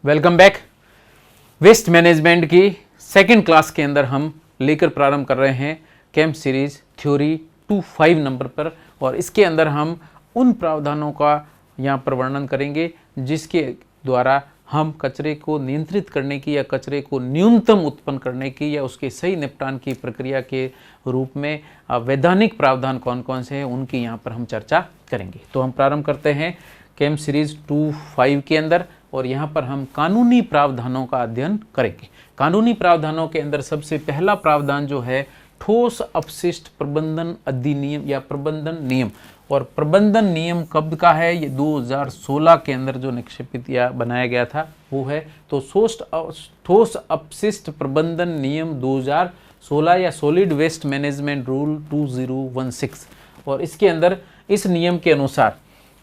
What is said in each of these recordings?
Welcome back. Waste management की second class के अंदर हम लेकर प्रारंभ कर रहे हैं केम सीरीज थ्योरी 25 नंबर पर, और इसके अंदर हम उन प्रावधानों का यहाँ पर वर्णन करेंगे जिसके द्वारा हम कचरे को नियंत्रित करने की या कचरे को न्यूनतम उत्पन्न करने की या उसके सही निपटान की प्रक्रिया के रूप में वैधानिक प्रावधान कौन कौन से हैं उनकी यहाँ पर हम चर्चा करेंगे। तो हम प्रारंभ करते हैं केम सीरीज 25 के अंदर, और यहाँ पर हम कानूनी प्रावधानों का अध्ययन करेंगे। कानूनी प्रावधानों के अंदर सबसे पहला प्रावधान जो है ठोस अपशिष्ट प्रबंधन अधिनियम या प्रबंधन नियम, और प्रबंधन नियम कब का है? ये 2016 के अंदर जो निक्षेपित या बनाया गया था वो है। तो ठोस अपशिष्ट प्रबंधन नियम 2016 या सॉलिड वेस्ट मैनेजमेंट रूल 2016, और इसके अंदर इस नियम के अनुसार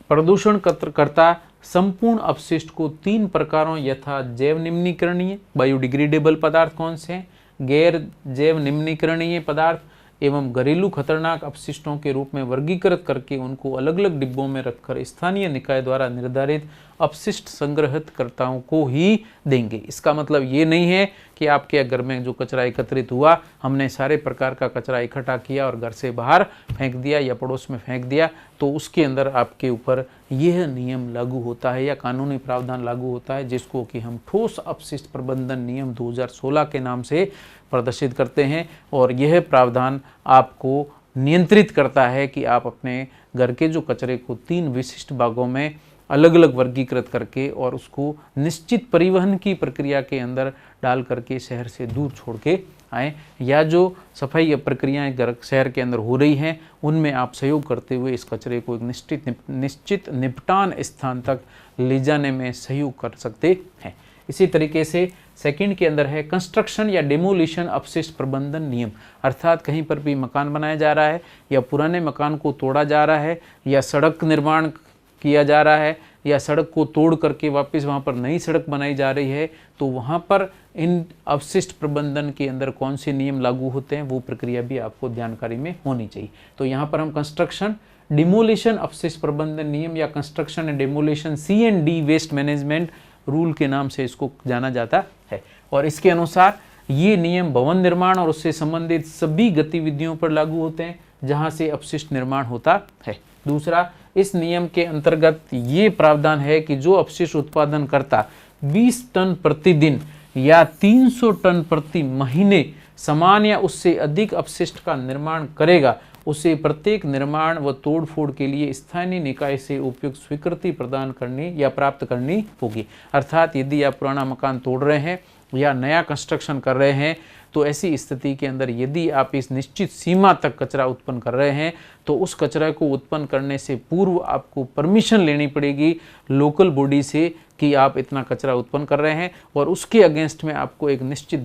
प्रदूषण करता संपूर्ण अपशिष्ट को 3 प्रकारों यथा जैव निम्नीकरणीय बायोडिग्रेडेबल पदार्थ कौन से हैं, गैर जैव निम्नीकरणीय पदार्थ एवं घरेलू खतरनाक अपशिष्टों के रूप में वर्गीकृत करके उनको अलग अलग डिब्बों में रखकर स्थानीय निकाय द्वारा निर्धारित अपशिष्ट संग्रहकर्ताओं को ही देंगे। इसका मतलब ये नहीं है कि आपके घर में जो कचरा एकत्रित हुआ हमने सारे प्रकार का कचरा इकट्ठा किया और घर से बाहर फेंक दिया या पड़ोस में फेंक दिया तो उसके अंदर आपके ऊपर यह नियम लागू होता है या कानूनी प्रावधान लागू होता है, जिसको कि हम ठोस अपशिष्ट प्रबंधन नियम 2016 के नाम से प्रदर्शित करते हैं। और यह प्रावधान आपको नियंत्रित करता है कि आप अपने घर के जो कचरे को 3 विशिष्ट भागों में अलग अलग वर्गीकृत करके और उसको निश्चित परिवहन की प्रक्रिया के अंदर डाल करके शहर से दूर छोड़ के आएँ, या जो सफाई प्रक्रियाएं शहर के अंदर हो रही हैं उनमें आप सहयोग करते हुए इस कचरे को एक निश्चित निपटान स्थान तक ले जाने में सहयोग कर सकते हैं। इसी तरीके से सेकंड के अंदर है कंस्ट्रक्शन या डेमोलिशन अपशिष्ट प्रबंधन नियम, अर्थात कहीं पर भी मकान बनाया जा रहा है या पुराने मकान को तोड़ा जा रहा है या सड़क निर्माण किया जा रहा है या सड़क को तोड़ करके वापस वहाँ पर नई सड़क बनाई जा रही है, तो वहाँ पर इन अवशिष्ट प्रबंधन के अंदर कौन से नियम लागू होते हैं वो प्रक्रिया भी आपको जानकारी में होनी चाहिए। तो यहाँ पर हम कंस्ट्रक्शन डिमोलिशन अपशिष्ट प्रबंधन नियम या construction and demolition C&D waste management rule के नाम से इसको जाना जाता है, और इसके अनुसार ये नियम भवन निर्माण और उससे संबंधित सभी गतिविधियों पर लागू होते हैं जहाँ से अपशिष्ट निर्माण होता है। दूसरा, इस नियम के अंतर्गत ये प्रावधान है कि जो अपशिष्ट उत्पादन करता 20 टन प्रतिदिन या 300 टन प्रति महीने समान या उससे अधिक अपशिष्ट का निर्माण करेगा, उसे प्रत्येक निर्माण व तोड़फोड़ के लिए स्थानीय निकाय से उपयुक्त स्वीकृति प्रदान करनी या प्राप्त करनी होगी। अर्थात यदि आप पुराना मकान तोड़ रहे हैं या नया कंस्ट्रक्शन कर रहे हैं तो ऐसी स्थिति के अंदर यदि आप इस निश्चित सीमा तक कचरा उत्पन्न कर रहे हैं तो उस कचरा को उत्पन्न करने से पूर्व आपको परमिशन लेनी पड़ेगी लोकल बॉडी से कि आप इतना कचरा उत्पन्न कर रहे हैं, और उसके अगेंस्ट में आपको एक निश्चित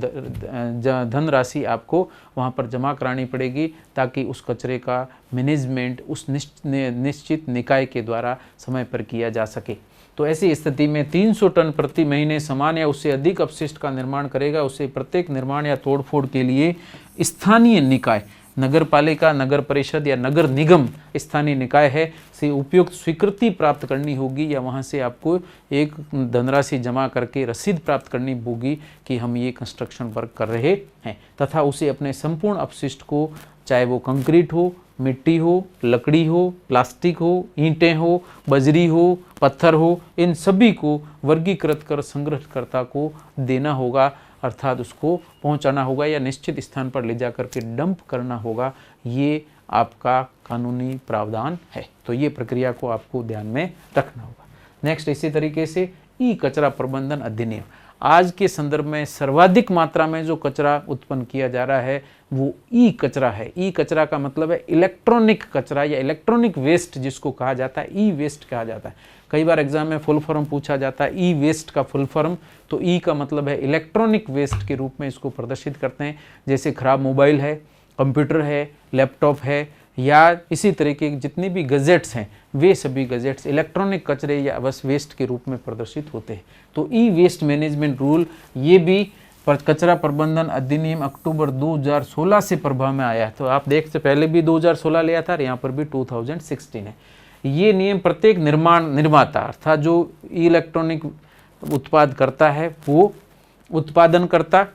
धनराशि आपको वहाँ पर जमा करानी पड़ेगी ताकि उस कचरे का मैनेजमेंट उस निश्चित निकाय के द्वारा समय पर किया जा सके। तो ऐसी स्थिति में 300 टन प्रति महीने समान या उससे अधिक अपशिष्ट का निर्माण करेगा, उसे प्रत्येक निर्माण या तोड़फोड़ के लिए स्थानीय निकाय नगर पालिका, नगर परिषद या नगर निगम स्थानीय निकाय है से उपयुक्त स्वीकृति प्राप्त करनी होगी, या वहाँ से आपको एक धनराशि जमा करके रसीद प्राप्त करनी होगी कि हम ये कंस्ट्रक्शन वर्क कर रहे हैं, तथा उसे अपने संपूर्ण अपशिष्ट को, चाहे वो कंक्रीट हो, मिट्टी हो, लकड़ी हो, प्लास्टिक हो, ईंटें हो, बजरी हो, पत्थर हो, इन सभी को वर्गीकृत कर संग्रहकर्ता को देना होगा, अर्थात उसको पहुंचाना होगा या निश्चित स्थान पर ले जाकर के डंप करना होगा। ये आपका कानूनी प्रावधान है, तो ये प्रक्रिया को आपको ध्यान में रखना होगा। नेक्स्ट, इसी तरीके से ई कचरा प्रबंधन अधिनियम, आज के संदर्भ में सर्वाधिक मात्रा में जो कचरा उत्पन्न किया जा रहा है वो ई कचरा है। ई कचरा का मतलब है इलेक्ट्रॉनिक कचरा या इलेक्ट्रॉनिक वेस्ट, जिसको कहा जाता है ई वेस्ट कहा जाता है। कई बार एग्जाम में फुल फॉर्म पूछा जाता है ई वेस्ट का फुल फॉर्म, तो ई का मतलब है इलेक्ट्रॉनिक वेस्ट के रूप में इसको प्रदर्शित करते हैं। जैसे खराब मोबाइल है, कंप्यूटर है, लैपटॉप है, या इसी तरीके के जितने भी गजेट्स हैं वे सभी गजेट्स इलेक्ट्रॉनिक कचरे या बस वेस्ट के रूप में प्रदर्शित होते हैं। तो ई वेस्ट मैनेजमेंट रूल ये भी कचरा प्रबंधन अधिनियम अक्टूबर 2016 से प्रभाव में आया है। तो आप देखते पहले भी 2016 लिया था और यहाँ पर भी 2016 है। ये नियम प्रत्येक निर्माता अर्थात जो इलेक्ट्रॉनिक उत्पाद करता है वो उत्पादनकर्ता,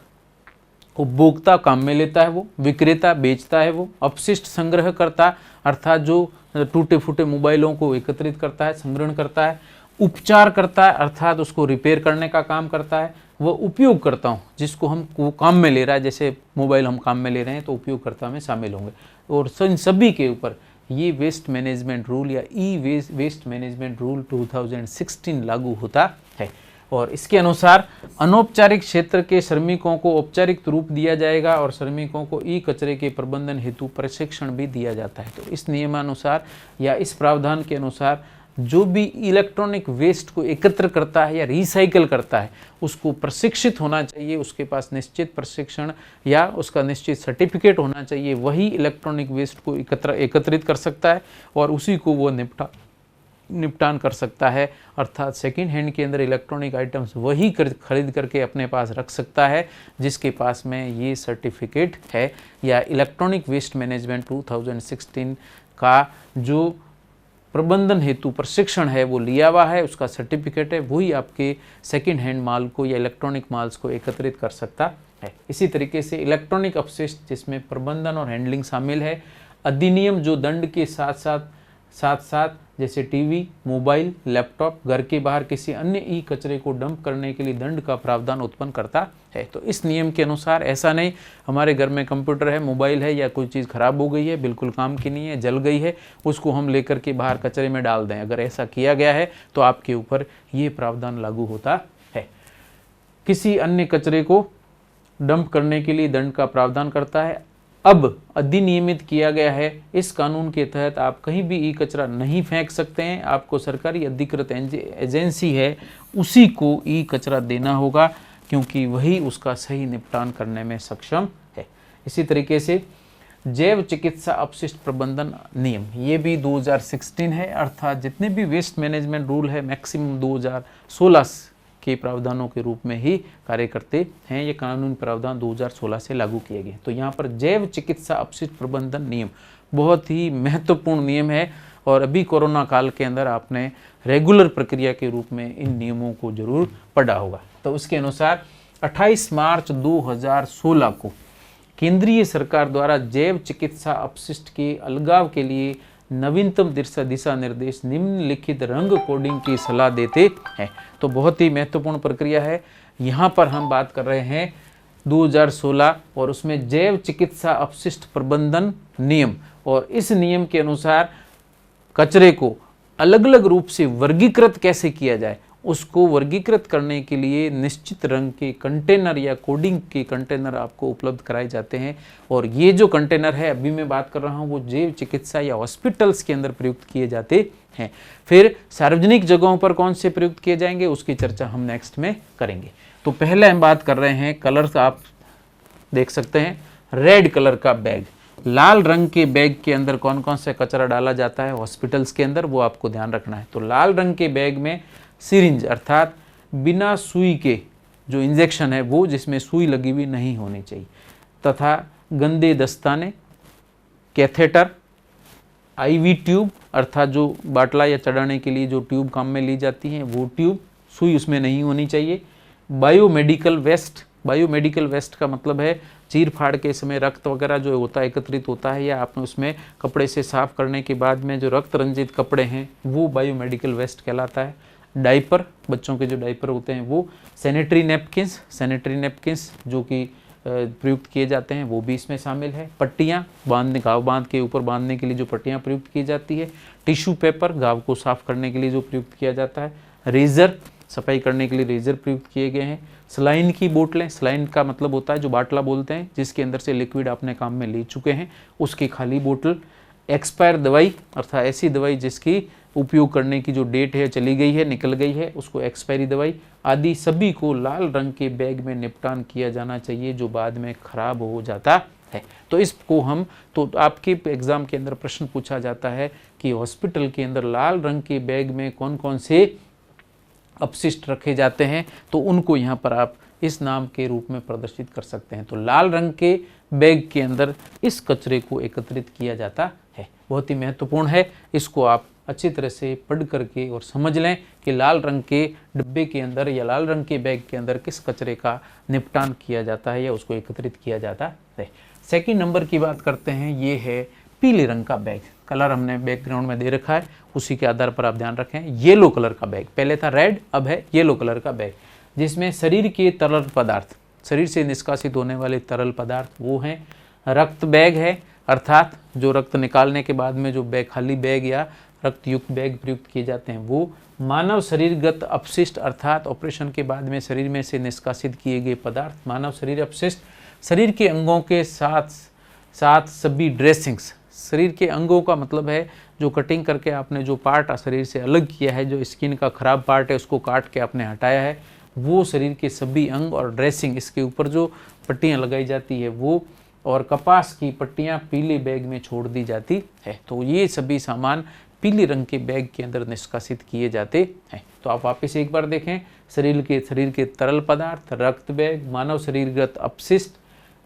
उपभोक्ता काम में लेता है वो, विक्रेता बेचता है वो, अपशिष्ट संग्रह करता अर्थात जो टूटे फूटे मोबाइलों को एकत्रित करता है, संग्रहण करता है, उपचार करता है अर्थात उसको रिपेयर करने का काम करता है, वह उपयोगकर्ता हूँ जिसको हम वो काम में ले रहा है, जैसे मोबाइल हम काम में ले रहे हैं तो उपयोगकर्ता में शामिल होंगे। और इन सभी के ऊपर ये वेस्ट मैनेजमेंट रूल या ई वेस्ट मैनेजमेंट रूल 2016 लागू होता है। और इसके अनुसार अनौपचारिक क्षेत्र के श्रमिकों को औपचारिक रूप दिया जाएगा और श्रमिकों को ई कचरे के प्रबंधन हेतु प्रशिक्षण भी दिया जाता है। तो इस नियमानुसार या इस प्रावधान के अनुसार जो भी इलेक्ट्रॉनिक वेस्ट को एकत्र करता है या रिसाइकल करता है उसको प्रशिक्षित होना चाहिए, उसके पास निश्चित प्रशिक्षण या उसका निश्चित सर्टिफिकेट होना चाहिए, वही इलेक्ट्रॉनिक वेस्ट को एकत्रित कर सकता है और उसी को वो निपटान कर सकता है। अर्थात सेकंड हैंड के अंदर इलेक्ट्रॉनिक आइटम्स वही खरीद करके अपने पास रख सकता है जिसके पास में ये सर्टिफिकेट है या इलेक्ट्रॉनिक वेस्ट मैनेजमेंट 2016 का जो प्रबंधन हेतु प्रशिक्षण है वो लिया हुआ है, उसका सर्टिफिकेट है, वही आपके सेकंड हैंड माल को या इलेक्ट्रॉनिक माल्स को एकत्रित कर सकता है। इसी तरीके से इलेक्ट्रॉनिक अपशिष्ट जिसमें प्रबंधन और हैंडलिंग शामिल है, अधिनियम जो दंड के साथ साथ जैसे टीवी, मोबाइल, लैपटॉप, घर के बाहर किसी अन्य ई कचरे को डंप करने के लिए दंड का प्रावधान उत्पन्न करता है। तो इस नियम के अनुसार ऐसा नहीं हमारे घर में कंप्यूटर है, मोबाइल है या कोई चीज़ खराब हो गई है, बिल्कुल काम की नहीं है, जल गई है, उसको हम लेकर के बाहर कचरे में डाल दें। अगर ऐसा किया गया है तो आपके ऊपर ये प्रावधान लागू होता है। किसी अन्य कचरे को डंप करने के लिए दंड का प्रावधान करता है। अब अधिनियमित किया गया है इस कानून के तहत आप कहीं भी ई कचरा नहीं फेंक सकते हैं, आपको सरकारी अधिकृत एजेंसी है उसी को ई कचरा देना होगा क्योंकि वही उसका सही निपटान करने में सक्षम है। इसी तरीके से जैव चिकित्सा अपशिष्ट प्रबंधन नियम ये भी 2016 है, अर्थात जितने भी वेस्ट मैनेजमेंट रूल है मैक्सिमम 2016 के प्रावधानों के रूप में ही कार्य करते हैं। ये कानून प्रावधान 2016 से लागू किए गए। तो यहाँ पर जैव चिकित्सा अपशिष्ट प्रबंधन नियम बहुत ही महत्वपूर्ण नियम है और अभी कोरोना काल के अंदर आपने रेगुलर प्रक्रिया के रूप में इन नियमों को जरूर पढ़ा होगा। तो उसके अनुसार 28 मार्च 2016 को केंद्रीय सरकार द्वारा जैव चिकित्सा अपशिष्ट के अलगाव के लिए नवीनतम दिशा निर्देश निम्नलिखित रंग कोडिंग की सलाह देते हैं। तो बहुत ही महत्वपूर्ण प्रक्रिया है। यहाँ पर हम बात कर रहे हैं 2016 और उसमें जैव चिकित्सा अपशिष्ट प्रबंधन नियम, और इस नियम के अनुसार कचरे को अलग अलग रूप से वर्गीकृत कैसे किया जाए उसको वर्गीकृत करने के लिए निश्चित रंग के कंटेनर या कोडिंग के कंटेनर आपको उपलब्ध कराए जाते हैं। और ये जो कंटेनर है अभी मैं बात कर रहा हूँ वो जैव चिकित्सा या हॉस्पिटल्स के अंदर प्रयुक्त किए जाते हैं। फिर सार्वजनिक जगहों पर कौन से प्रयुक्त किए जाएंगे उसकी चर्चा हम नेक्स्ट में करेंगे। तो पहले हम बात कर रहे हैं कलर्स, आप देख सकते हैं रेड कलर का बैग, लाल रंग के बैग के अंदर कौन कौन सा कचरा डाला जाता है हॉस्पिटल्स के अंदर वो आपको ध्यान रखना है। तो लाल रंग के बैग में सिरिंज अर्थात बिना सुई के जो इंजेक्शन है वो जिसमें सुई लगी हुई नहीं होनी चाहिए, तथा गंदे दस्ताने, कैथेटर, आईवी ट्यूब अर्थात जो बाटला या चढ़ाने के लिए जो ट्यूब काम में ली जाती हैं वो ट्यूब, सुई उसमें नहीं होनी चाहिए। बायोमेडिकल वेस्ट, बायोमेडिकल वेस्ट का मतलब है चीर फाड़ के समय रक्त वगैरह जो होता है एकत्रित होता है या आपने उसमें कपड़े से साफ करने के बाद में जो रक्त रंजित कपड़े हैं वो बायोमेडिकल वेस्ट कहलाता है। डाइपर, बच्चों के जो डाइपर होते हैं वो, सैनिटरी नैपकिन्स जो कि प्रयुक्त किए जाते हैं वो भी इसमें शामिल है। पट्टियाँ बांधने, घाव बांध के ऊपर बांधने के लिए जो पट्टियाँ प्रयुक्त की जाती है। टिश्यू पेपर, घाव को साफ करने के लिए जो प्रयुक्त किया जाता है। रेज़र, सफाई करने के लिए रेज़र प्रयुक्त किए गए हैं। सलाइन की बोतलें, सलाइन का मतलब होता है जो बाटला बोलते हैं जिसके अंदर से लिक्विड आपने काम में ले चुके हैं उसकी खाली बोतल। एक्सपायर दवाई अर्थात ऐसी दवाई जिसकी उपयोग करने की जो डेट है चली गई है, निकल गई है, उसको एक्सपायरी दवाई आदि सभी को लाल रंग के बैग में निपटान किया जाना चाहिए जो बाद में खराब हो जाता है। तो इसको हम, तो आपके एग्जाम के अंदर प्रश्न पूछा जाता है कि हॉस्पिटल के अंदर लाल रंग के बैग में कौन कौन से अपशिष्ट रखे जाते हैं तो उनको यहाँ पर आप इस नाम के रूप में प्रदर्शित कर सकते हैं। तो लाल रंग के बैग के अंदर इस कचरे को एकत्रित किया जाता है। बहुत ही महत्वपूर्ण है, इसको आप अच्छी तरह से पढ़ करके और समझ लें कि लाल रंग के डिब्बे के अंदर या लाल रंग के बैग के अंदर किस कचरे का निपटान किया जाता है या उसको एकत्रित किया जाता है। सेकंड नंबर की बात करते हैं, ये है पीले रंग का बैग। कलर हमने बैकग्राउंड में दे रखा है, उसी के आधार पर आप ध्यान रखें। येलो कलर का बैग, पहले था रेड, अब है येलो कलर का बैग, जिसमें शरीर के तरल पदार्थ, शरीर से निष्कासित होने वाले तरल पदार्थ वो हैं। रक्त बैग है, अर्थात जो रक्त निकालने के बाद में जो बैग, खाली बैग या रक्त युक्त बैग प्रयुक्त किए जाते हैं वो। मानव शरीरगत अपशिष्ट, अर्थात ऑपरेशन के बाद में शरीर में से निष्कासित किए गए पदार्थ, मानव शरीर अपशिष्ट। शरीर के अंगों के साथ साथ सभी ड्रेसिंग्स, शरीर के अंगों का मतलब है जो कटिंग करके आपने जो पार्ट शरीर से अलग किया है, जो स्किन का खराब पार्ट है उसको काट के आपने हटाया है, वो शरीर के सभी अंग और ड्रेसिंग, इसके ऊपर जो पट्टियाँ लगाई जाती है वो, और कपास की पट्टियाँ पीले बैग में छोड़ दी जाती है। तो ये सभी सामान पीले रंग के बैग के अंदर निष्कासित किए जाते हैं। तो आप वापस एक बार देखें, शरीर के तरल पदार्थ, रक्त बैग, मानव शरीरगत अपशिष्ट,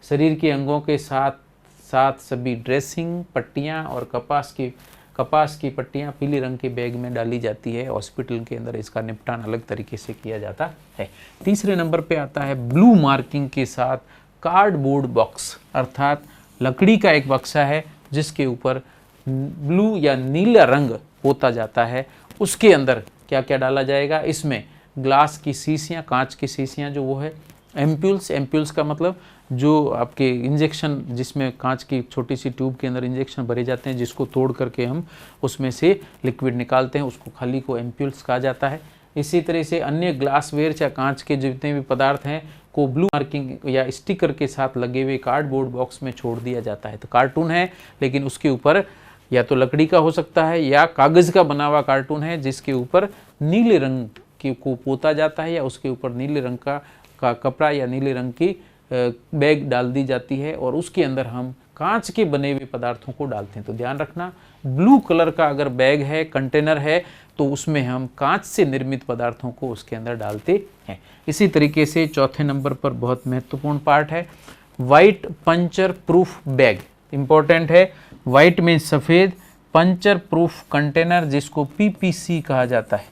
शरीर के अंगों के साथ साथ सभी ड्रेसिंग, पट्टियाँ और कपास की पट्टियाँ पीले रंग के बैग में डाली जाती है। हॉस्पिटल के अंदर इसका निपटान अलग तरीके से किया जाता है। तीसरे नंबर पे आता है ब्लू मार्किंग के साथ कार्डबोर्ड बॉक्स, अर्थात लकड़ी का एक बक्सा है जिसके ऊपर ब्लू या नीला रंग पोता जाता है। उसके अंदर क्या क्या डाला जाएगा, इसमें ग्लास की शीशियाँ, कांच की शीशियाँ जो वो है, एम्प्यूल्स का मतलब जो आपके इंजेक्शन, जिसमें कांच की छोटी सी ट्यूब के अंदर इंजेक्शन भरे जाते हैं, जिसको तोड़ करके हम उसमें से लिक्विड निकालते हैं, उसको खाली को एम्प्यूल्स कहा जाता है। इसी तरह से अन्य ग्लासवेयर या कांच के जितने भी पदार्थ हैं को ब्लू मार्किंग या स्टिकर के साथ लगे हुए कार्डबोर्ड बॉक्स में छोड़ दिया जाता है। तो कार्टून है, लेकिन उसके ऊपर या तो लकड़ी का हो सकता है या कागज़ का बना हुआ कार्टून है, जिसके ऊपर नीले रंग को पोता जाता है या उसके ऊपर नीले रंग का कपड़ा या नीले रंग की बैग डाल दी जाती है, और उसके अंदर हम कांच के बने हुए पदार्थों को डालते हैं। तो ध्यान रखना, ब्लू कलर का अगर बैग है, कंटेनर है, तो उसमें हम कांच से निर्मित पदार्थों को उसके अंदर डालते हैं। इसी तरीके से चौथे नंबर पर बहुत महत्वपूर्ण पार्ट है white puncture proof bag. Important है, वाइट में सफ़ेद, पंचर प्रूफ कंटेनर जिसको पीपीसी कहा जाता है।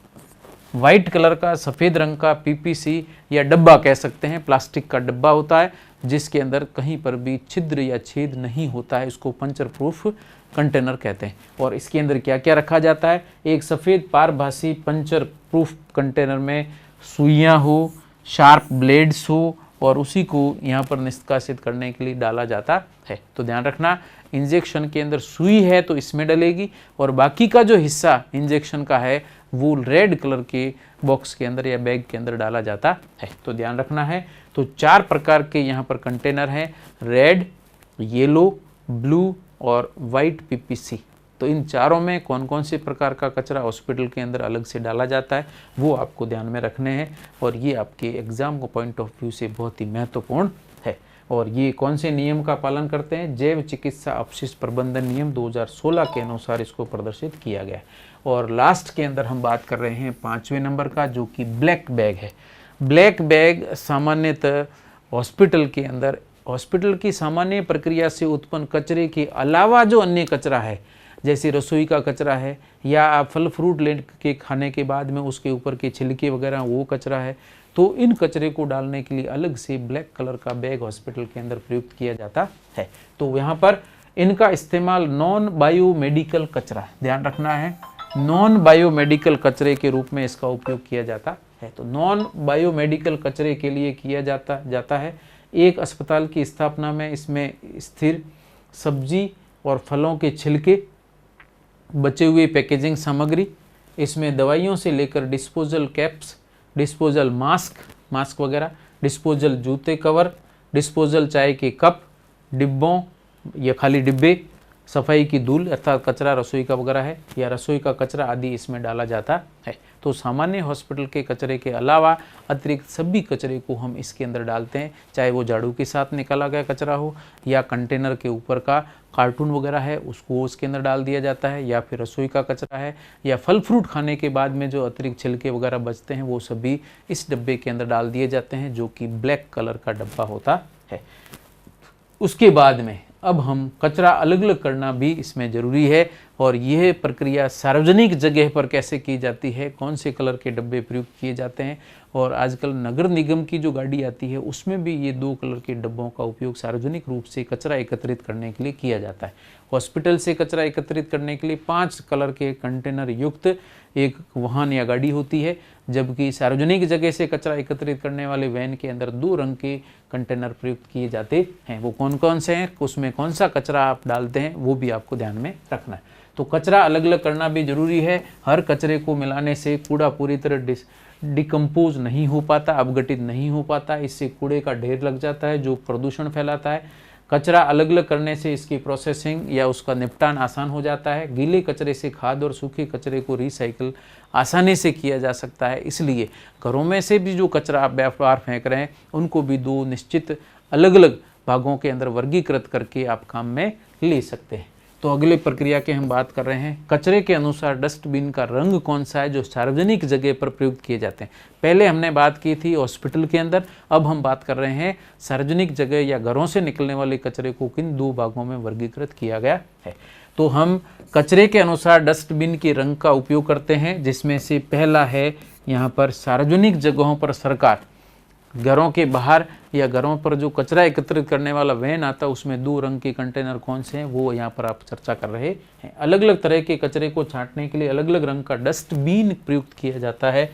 वाइट कलर का सफ़ेद रंग का पीपीसी या डब्बा कह सकते हैं, प्लास्टिक का डब्बा होता है जिसके अंदर कहीं पर भी छिद्र या छेद नहीं होता है, इसको पंचर प्रूफ कंटेनर कहते हैं। और इसके अंदर क्या क्या रखा जाता है, एक सफ़ेद पारभासी पंचर प्रूफ कंटेनर में सुइयाँ हो, शार्प ब्लेड्स हो, और उसी को यहाँ पर निष्कासित करने के लिए डाला जाता है। तो ध्यान रखना, इंजेक्शन के अंदर सुई है तो इसमें डलेगी, और बाकी का जो हिस्सा इंजेक्शन का है वो रेड कलर के बॉक्स के अंदर या बैग के अंदर डाला जाता है। तो ध्यान रखना है। तो 4 प्रकार के यहाँ पर कंटेनर हैं, रेड, येलो, ब्लू और वाइट पीपीसी। तो इन चारों में कौन कौन से प्रकार का कचरा हॉस्पिटल के अंदर अलग से डाला जाता है वो आपको ध्यान में रखने हैं, और ये आपके एग्ज़ाम को पॉइंट ऑफ व्यू से बहुत ही महत्वपूर्ण है। और ये कौन से नियम का पालन करते हैं, जैव चिकित्सा अपशिष्ट प्रबंधन नियम 2016 के अनुसार इसको प्रदर्शित किया गया है। और लास्ट के अंदर हम बात कर रहे हैं 5वें नंबर का, जो कि ब्लैक बैग है। ब्लैक बैग सामान्यतः हॉस्पिटल के अंदर हॉस्पिटल की सामान्य प्रक्रिया से उत्पन्न कचरे के अलावा जो अन्य कचरा है, जैसे रसोई का कचरा है या आप फल फ्रूट ले के खाने के बाद में उसके ऊपर के छिलके वगैरह वो कचरा है, तो इन कचरे को डालने के लिए अलग से ब्लैक कलर का बैग हॉस्पिटल के अंदर प्रयुक्त किया जाता है। तो यहाँ पर इनका इस्तेमाल नॉन बायोमेडिकल कचरा, ध्यान रखना है, नॉन बायोमेडिकल कचरे के रूप में इसका उपयोग किया जाता है। तो नॉन बायोमेडिकल कचरे के लिए किया जाता है एक अस्पताल की स्थापना में इसमें स्थिर सब्जी और फलों के छिलके, बचे हुए पैकेजिंग सामग्री, इसमें दवाइयों से लेकर डिस्पोजल कैप्स, डिस्पोजल मास्क वगैरह, डिस्पोजल जूते कवर, डिस्पोजल चाय के कप, डिब्बों या खाली डिब्बे, सफाई की धूल अर्थात कचरा रसोई का वगैरह है या रसोई का कचरा आदि इसमें डाला जाता है। तो सामान्य हॉस्पिटल के कचरे के अलावा अतिरिक्त सभी कचरे को हम इसके अंदर डालते हैं, चाहे वो झाड़ू के साथ निकाला गया कचरा हो या कंटेनर के ऊपर का कार्टून वगैरह है उसको उसके अंदर डाल दिया जाता है, या फिर रसोई का कचरा है या फल फ्रूट खाने के बाद में जो अतिरिक्त छिलके वगैरह बचते हैं वो सभी इस डब्बे के अंदर डाल दिए जाते हैं, जो कि ब्लैक कलर का डब्बा होता है। उसके बाद में अब हम कचरा अलग अलग करना भी इसमें ज़रूरी है, और यह प्रक्रिया सार्वजनिक जगह पर कैसे की जाती है, कौन से कलर के डब्बे प्रयुक्त किए जाते हैं। और आजकल नगर निगम की जो गाड़ी आती है उसमें भी ये 2 कलर के डब्बों का उपयोग सार्वजनिक रूप से कचरा एकत्रित करने के लिए किया जाता है। हॉस्पिटल से कचरा एकत्रित करने के लिए 5 कलर के कंटेनर युक्त एक वाहन या गाड़ी होती है, जबकि सार्वजनिक जगह से कचरा एकत्रित करने वाले वैन के अंदर 2 रंग के कंटेनर प्रयुक्त किए जाते हैं। वो कौन कौन से हैं, उसमें कौन सा कचरा आप डालते हैं, वो भी आपको ध्यान में रखना है। तो कचरा अलग अलग करना भी जरूरी है। हर कचरे को मिलाने से कूड़ा पूरी तरह डिकम्पोज नहीं हो पाता, अपघटित नहीं हो पाता, इससे कूड़े का ढेर लग जाता है जो प्रदूषण फैलाता है। कचरा अलग अलग करने से इसकी प्रोसेसिंग या उसका निपटान आसान हो जाता है। गीले कचरे से खाद और सूखे कचरे को रिसाइकिल आसानी से किया जा सकता है। इसलिए घरों में से भी जो कचरा आप बार फेंक रहे हैं उनको भी 2 निश्चित अलग अलग भागों के अंदर वर्गीकृत करके आप काम में ले सकते हैं। तो अगले प्रक्रिया के हम बात कर रहे हैं, कचरे के अनुसार डस्टबिन का रंग कौन सा है जो सार्वजनिक जगह पर प्रयुक्त किए जाते हैं। पहले हमने बात की थी हॉस्पिटल के अंदर, अब हम बात कर रहे हैं सार्वजनिक जगह या घरों से निकलने वाले कचरे को किन 2 भागों में वर्गीकृत किया गया है। तो हम कचरे के अनुसार डस्टबिन के रंग का उपयोग करते हैं, जिसमें से पहला है यहाँ पर सार्वजनिक जगहों पर सरकार, घरों के बाहर या घरों पर जो कचरा एकत्रित करने वाला वैन आता है उसमें 2 रंग के कंटेनर कौन से हैं वो यहाँ पर आप चर्चा कर रहे हैं। अलग अलग तरह के कचरे को छांटने के लिए अलग अलग रंग का डस्टबिन प्रयुक्त किया जाता है,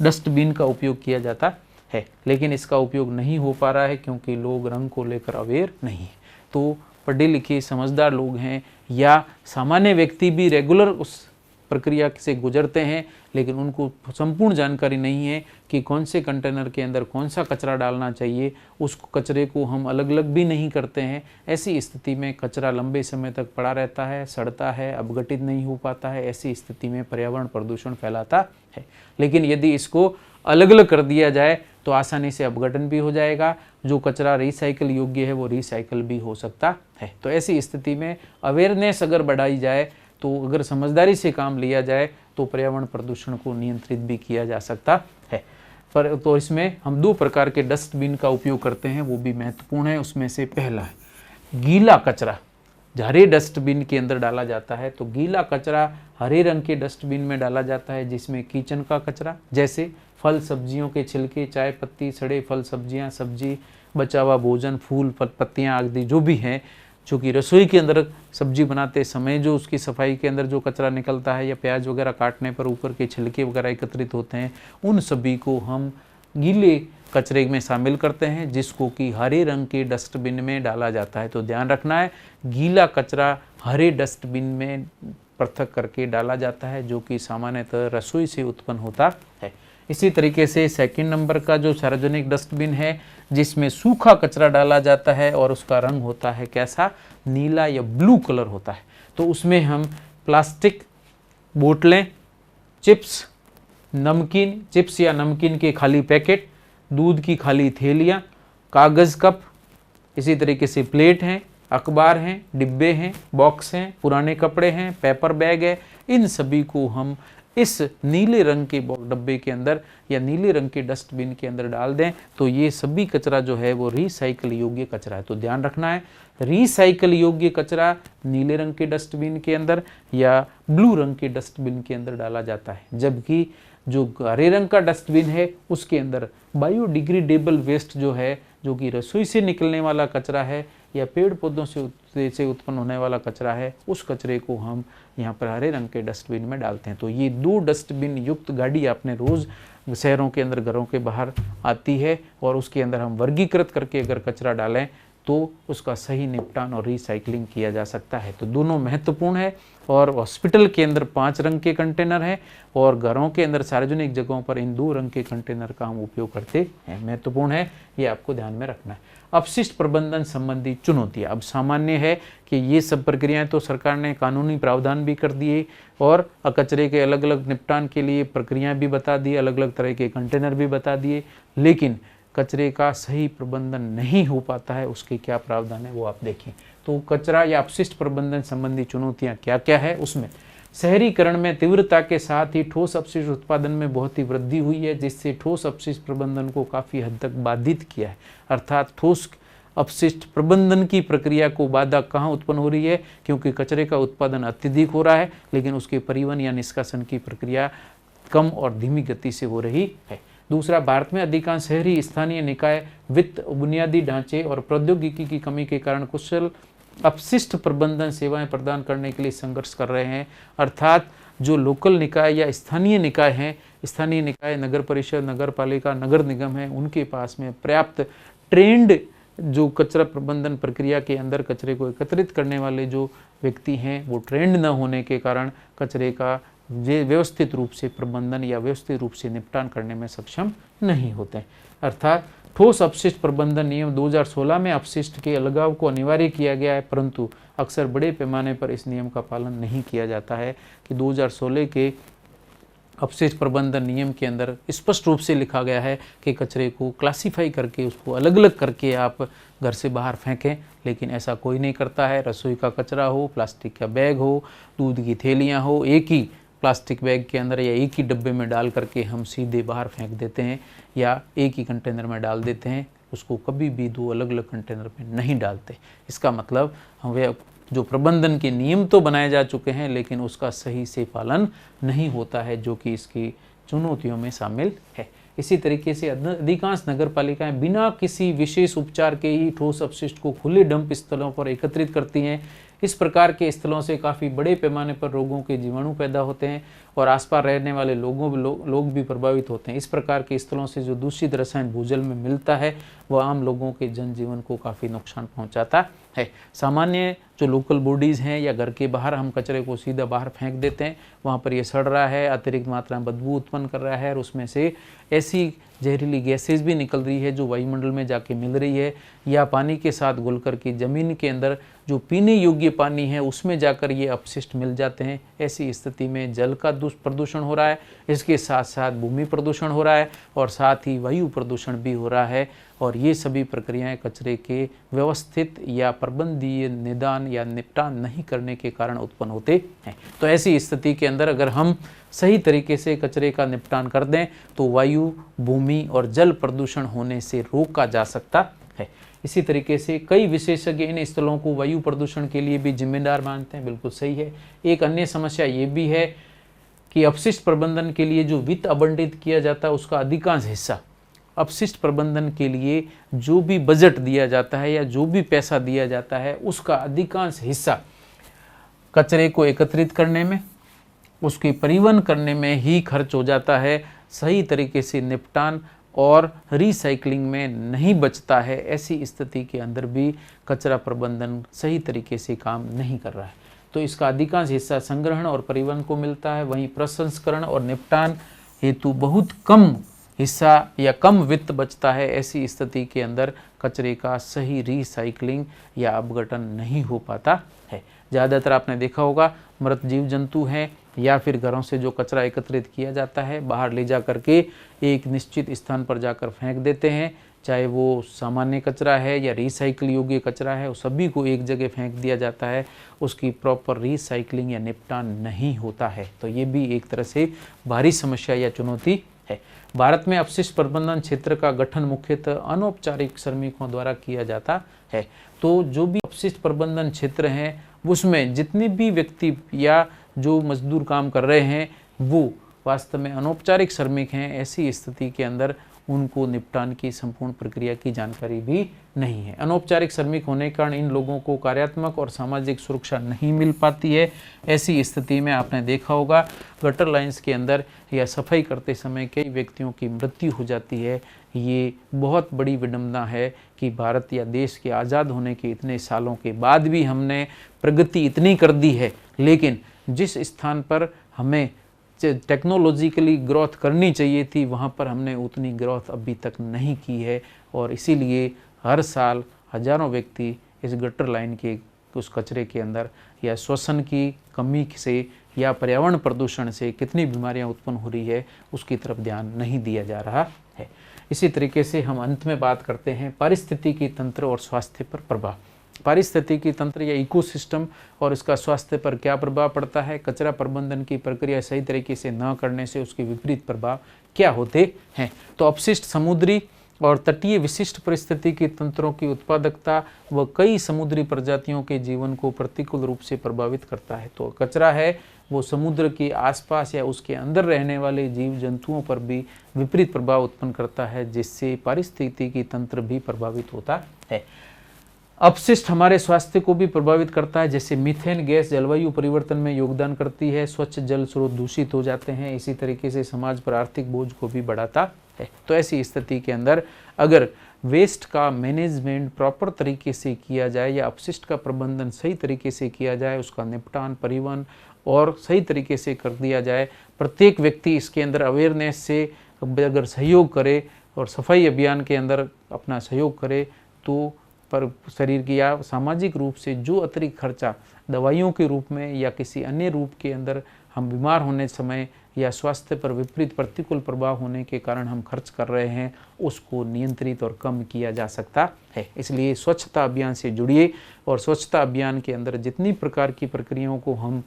डस्टबिन का उपयोग किया जाता है, लेकिन इसका उपयोग नहीं हो पा रहा है क्योंकि लोग रंग को लेकर अवेयर नहीं है। तो पढ़े लिखे समझदार लोग हैं या सामान्य व्यक्ति भी रेगुलर उस प्रक्रिया से गुजरते हैं, लेकिन उनको संपूर्ण जानकारी नहीं है कि कौन से कंटेनर के अंदर कौन सा कचरा डालना चाहिए। उस कचरे को हम अलग अलग भी नहीं करते हैं। ऐसी स्थिति में कचरा लंबे समय तक पड़ा रहता है, सड़ता है, अपघटित नहीं हो पाता है। ऐसी स्थिति में पर्यावरण प्रदूषण फैलाता है। लेकिन यदि इसको अलग अलग कर दिया जाए तो आसानी से अपघटन भी हो जाएगा। जो कचरा रिसाइकल योग्य है वो रिसाइकल भी हो सकता है। तो ऐसी स्थिति में अवेयरनेस अगर बढ़ाई जाए, तो अगर समझदारी से काम लिया जाए तो पर्यावरण प्रदूषण को नियंत्रित भी किया जा सकता है। पर तो इसमें हम 2 प्रकार के डस्टबिन का उपयोग करते हैं, वो भी महत्वपूर्ण है। उसमें से पहला है गीला कचरा, हरे डस्टबिन के अंदर डाला जाता है। तो गीला कचरा हरे रंग के डस्टबिन में डाला जाता है, जिसमें किचन का कचरा जैसे फल सब्जियों के छिलके, चाय पत्ती, सड़े फल सब्जियां, सब्जी, बचा हुआ भोजन, फूल पत्तियां आदि जो भी हैं, जो कि रसोई के अंदर सब्जी बनाते समय जो उसकी सफाई के अंदर जो कचरा निकलता है या प्याज वगैरह काटने पर ऊपर के छिलके वगैरह एकत्रित होते हैं, उन सभी को हम गीले कचरे में शामिल करते हैं, जिसको कि हरे रंग के डस्टबिन में डाला जाता है। तो ध्यान रखना है, गीला कचरा हरे डस्टबिन में पृथक करके डाला जाता है, जो कि सामान्यतः रसोई से उत्पन्न होता है। इसी तरीके से सेकंड नंबर का जो सार्वजनिक डस्टबिन है, जिसमें सूखा कचरा डाला जाता है और उसका रंग होता है कैसा, नीला या ब्लू कलर होता है। तो उसमें हम प्लास्टिक बोतलें, चिप्स, नमकीन, चिप्स या नमकीन के खाली पैकेट, दूध की खाली थैलियाँ, कागज़ कप, इसी तरीके से प्लेट हैं, अखबार हैं, डिब्बे हैं, बॉक्स हैं, पुराने कपड़े हैं, पेपर बैग है, इन सभी को हम इस नीले रंग के डब्बे के अंदर या नीले रंग के डस्टबिन के अंदर डाल दें। तो ये सभी कचरा जो है वो रिसाइकल योग्य कचरा है। तो ध्यान रखना है, रिसाइकल योग्य कचरा नीले रंग के डस्टबिन के अंदर या ब्लू रंग के डस्टबिन के अंदर डाला जाता है, जबकि जो हरे रंग का डस्टबिन है उसके अंदर बायोडिग्रेडेबल वेस्ट जो है, जो कि रसोई से निकलने वाला कचरा है या पेड़ पौधों से उत्पन्न होने वाला कचरा है, उस कचरे को हम यहाँ पर हरे रंग के डस्टबिन में डालते हैं। तो ये 2 डस्टबिन युक्त गाड़ी आपने रोज़ शहरों के अंदर, घरों के बाहर आती है और उसके अंदर हम वर्गीकृत करके अगर कचरा डालें तो उसका सही निपटान और रिसाइकलिंग किया जा सकता है। तो दोनों महत्वपूर्ण है। और हॉस्पिटल के अंदर 5 रंग के कंटेनर हैं और घरों के अंदर सार्वजनिक जगहों पर इन 2 रंग के कंटेनर का हम उपयोग करते हैं। महत्वपूर्ण है, ये आपको ध्यान में रखना है। अपशिष्ट प्रबंधन संबंधी चुनौतियाँ। अब सामान्य है कि ये सब प्रक्रियाएं तो सरकार ने कानूनी प्रावधान भी कर दिए और कचरे के अलग अलग निपटान के लिए प्रक्रियाएं भी बता दी, अलग अलग तरह के कंटेनर भी बता दिए, लेकिन कचरे का सही प्रबंधन नहीं हो पाता है। उसके क्या प्रावधान है वो आप देखें। तो कचरा या अपशिष्ट प्रबंधन संबंधी चुनौतियां क्या क्या है उसमें, शहरीकरण में तीव्रता के साथ ही ठोस अपशिष्ट उत्पादन में बहुत ही वृद्धि हुई है, जिससे ठोस अपशिष्ट प्रबंधन को काफ़ी हद तक बाधित किया है। अर्थात ठोस अपशिष्ट प्रबंधन की प्रक्रिया को बाधा कहाँ उत्पन्न हो रही है, क्योंकि कचरे का उत्पादन अत्यधिक हो रहा है लेकिन उसके परिवहन या निष्कासन की प्रक्रिया कम और धीमी गति से हो रही है। दूसरा, भारत में अधिकांश शहरी स्थानीय निकाय वित्त, बुनियादी ढांचे और प्रौद्योगिकी की कमी के कारण कुशल अपशिष्ट प्रबंधन सेवाएं प्रदान करने के लिए संघर्ष कर रहे हैं। अर्थात जो लोकल निकाय या स्थानीय निकाय हैं, स्थानीय निकाय, नगर परिषद, नगर पालिका, नगर निगम है, उनके पास में पर्याप्त ट्रेंड जो कचरा प्रबंधन प्रक्रिया के अंदर कचरे को एकत्रित करने वाले जो व्यक्ति हैं वो ट्रेंड न होने के कारण कचरे का व्यवस्थित रूप से प्रबंधन या व्यवस्थित रूप से निपटान करने में सक्षम नहीं होते। अर्थात ठोस अपशिष्ट प्रबंधन नियम 2016 में अपशिष्ट के अलगाव को अनिवार्य किया गया है, परंतु अक्सर बड़े पैमाने पर इस नियम का पालन नहीं किया जाता है कि 2016 के अपशिष्ट प्रबंधन नियम के अंदर स्पष्ट रूप से लिखा गया है कि कचरे को क्लासीफाई करके उसको अलग अलग करके आप घर से बाहर फेंकें, लेकिन ऐसा कोई नहीं करता है। रसोई का कचरा हो, प्लास्टिक का बैग हो, दूध की थैलियाँ हो, एक ही प्लास्टिक बैग के अंदर या एक ही डब्बे में डाल करके हम सीधे बाहर फेंक देते हैं या एक ही कंटेनर में डाल देते हैं, उसको कभी भी 2 अलग अलग कंटेनर में नहीं डालते। इसका मतलब हम जो प्रबंधन के नियम तो बनाए जा चुके हैं लेकिन उसका सही से पालन नहीं होता है, जो कि इसकी चुनौतियों में शामिल है। इसी तरीके से अधिकांश नगर पालिकाएं बिना किसी विशेष उपचार के ही ठोस अपशिष्ट को खुले डंप स्थलों पर एकत्रित करती हैं। इस प्रकार के स्थलों से काफ़ी बड़े पैमाने पर रोगों के जीवाणु पैदा होते हैं और आसपास रहने वाले लोग भी प्रभावित होते हैं। इस प्रकार के स्थलों से जो दूषित रसायन भूजल में मिलता है वह आम लोगों के जनजीवन को काफ़ी नुकसान पहुंचाता है। सामान्य जो लोकल बॉडीज़ हैं या घर के बाहर हम कचरे को सीधा बाहर फेंक देते हैं, वहाँ पर ये सड़ रहा है, अतिरिक्त मात्रा में बदबू उत्पन्न कर रहा है और उसमें से ऐसी जहरीली गैसेज भी निकल रही है जो वायुमंडल में जाके मिल रही है या पानी के साथ घुल कर के ज़मीन के अंदर जो पीने योग्य पानी है उसमें जाकर ये अपशिष्ट मिल जाते हैं। ऐसी स्थिति में जल का प्रदूषण हो रहा है, इसके साथ साथ भूमि प्रदूषण हो रहा है और साथ ही वायु प्रदूषण भी हो रहा है। और ये सभी प्रक्रियाएं कचरे के व्यवस्थित या प्रबंधीय निदान या निपटान नहीं करने के कारण उत्पन्न होते हैं। तो ऐसी स्थिति के अंदर अगर हम सही तरीके से कचरे का निपटान कर दें तो वायु, भूमि और जल प्रदूषण होने से रोका जा सकता है। इसी तरीके से कई विशेषज्ञ इन स्थलों को वायु प्रदूषण के लिए भी जिम्मेदार मानते हैं। बिल्कुल सही है। एक अन्य समस्या ये भी है कि अपशिष्ट प्रबंधन के लिए जो वित्त आवंटित किया जाता है उसका अधिकांश हिस्सा अपशिष्ट प्रबंधन के लिए जो भी बजट दिया जाता है या जो भी पैसा दिया जाता है उसका अधिकांश हिस्सा कचरे को एकत्रित करने में, उसके परिवहन करने में ही खर्च हो जाता है। सही तरीके से निपटान और रिसाइकलिंग में नहीं बचता है। ऐसी स्थिति के अंदर भी कचरा प्रबंधन सही तरीके से काम नहीं कर रहा है। तो इसका अधिकांश हिस्सा संग्रहण और परिवहन को मिलता है, वहीं प्रसंस्करण और निपटान हेतु बहुत कम हिस्सा या कम वित्त बचता है। ऐसी स्थिति के अंदर कचरे का सही रिसाइकलिंग या अपघटन नहीं हो पाता है। ज़्यादातर आपने देखा होगा मृत जीव जंतु हैं या फिर घरों से जो कचरा एकत्रित किया जाता है बाहर ले जा करके एक निश्चित स्थान पर जाकर फेंक देते हैं, चाहे वो सामान्य कचरा है या रिसाइकिल योग्य कचरा है, उस सभी को एक जगह फेंक दिया जाता है। उसकी प्रॉपर रिसाइकलिंग या निपटान नहीं होता है। तो ये भी एक तरह से भारी समस्या या चुनौती है। भारत में अपशिष्ट प्रबंधन क्षेत्र का गठन मुख्यतः अनौपचारिक श्रमिकों द्वारा किया जाता है। तो जो भी अपशिष्ट प्रबंधन क्षेत्र हैं उसमें जितने भी व्यक्ति या जो मजदूर काम कर रहे हैं वो वास्तव में अनौपचारिक श्रमिक हैं। ऐसी स्थिति के अंदर उनको निपटान की संपूर्ण प्रक्रिया की जानकारी भी नहीं है। अनौपचारिक श्रमिक होने के कारण इन लोगों को कार्यात्मक और सामाजिक सुरक्षा नहीं मिल पाती है। ऐसी स्थिति में आपने देखा होगा गटर लाइन्स के अंदर या सफाई करते समय कई व्यक्तियों की मृत्यु हो जाती है। ये बहुत बड़ी विडंबना है कि भारत या देश के आज़ाद होने के इतने सालों के बाद भी हमने प्रगति इतनी कर दी है, लेकिन जिस स्थान पर हमें टेक्नोलॉजिकली ग्रोथ करनी चाहिए थी वहाँ पर हमने उतनी ग्रोथ अभी तक नहीं की है। और इसीलिए हर साल हजारों व्यक्ति इस गटर लाइन के उस कचरे के अंदर या श्वसन की कमी से या पर्यावरण प्रदूषण से कितनी बीमारियां उत्पन्न हो रही है उसकी तरफ ध्यान नहीं दिया जा रहा है। इसी तरीके से हम अंत में बात करते हैं पारिस्थितिकी तंत्र और स्वास्थ्य पर प्रभाव। पारिस्थितिकी तंत्र या इकोसिस्टम और इसका स्वास्थ्य पर क्या प्रभाव पड़ता है, कचरा प्रबंधन की प्रक्रिया सही तरीके से न करने से उसके विपरीत प्रभाव क्या होते हैं। तो अपशिष्ट समुद्री और तटीय विशिष्ट परिस्थितिकी तंत्रों की उत्पादकता व कई समुद्री प्रजातियों के जीवन को प्रतिकूल रूप से प्रभावित करता है। तो कचरा है वो समुद्र के आसपास या उसके अंदर रहने वाले जीव जंतुओं पर भी विपरीत प्रभाव उत्पन्न करता है, जिससे पारिस्थितिकी तंत्र भी प्रभावित होता है। अपशिष्ट हमारे स्वास्थ्य को भी प्रभावित करता है, जैसे मीथेन गैस जलवायु परिवर्तन में योगदान करती है, स्वच्छ जल स्रोत दूषित हो जाते हैं, इसी तरीके से समाज पर आर्थिक बोझ को भी बढ़ाता है। तो ऐसी स्थिति के अंदर अगर वेस्ट का मैनेजमेंट प्रॉपर तरीके से किया जाए या अपशिष्ट का प्रबंधन सही तरीके से किया जाए, उसका निपटान परिवहन और सही तरीके से कर दिया जाए, प्रत्येक व्यक्ति इसके अंदर अवेयरनेस से अगर सहयोग करे और सफाई अभियान के अंदर अपना सहयोग करे तो पर शरीर की या सामाजिक रूप से जो अतिरिक्त खर्चा दवाइयों के रूप में या किसी अन्य रूप के अंदर हम बीमार होने समय या स्वास्थ्य पर विपरीत प्रतिकूल प्रभाव होने के कारण हम खर्च कर रहे हैं, उसको नियंत्रित और कम किया जा सकता है। इसलिए स्वच्छता अभियान से जुड़िए और स्वच्छता अभियान के अंदर जितनी प्रकार की प्रक्रियाओं को हम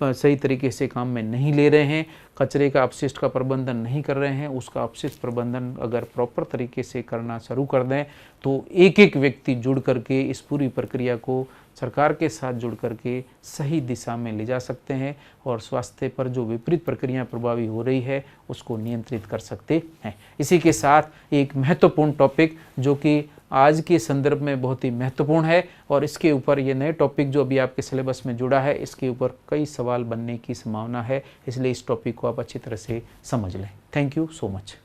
सही तरीके से काम में नहीं ले रहे हैं, कचरे का अपशिष्ट का प्रबंधन नहीं कर रहे हैं, उसका अपशिष्ट प्रबंधन अगर प्रॉपर तरीके से करना शुरू कर दें तो एक एक व्यक्ति जुड़ करके इस पूरी प्रक्रिया को सरकार के साथ जुड़ करके सही दिशा में ले जा सकते हैं और स्वास्थ्य पर जो विपरीत प्रक्रिया प्रभावी हो रही है उसको नियंत्रित कर सकते हैं। इसी के साथ एक महत्वपूर्ण टॉपिक जो कि आज के संदर्भ में बहुत ही महत्वपूर्ण है और इसके ऊपर ये नए टॉपिक जो अभी आपके सिलेबस में जुड़ा है इसके ऊपर कई सवाल बनने की संभावना है, इसलिए इस टॉपिक को आप अच्छी तरह से समझ लें। Thank you so much.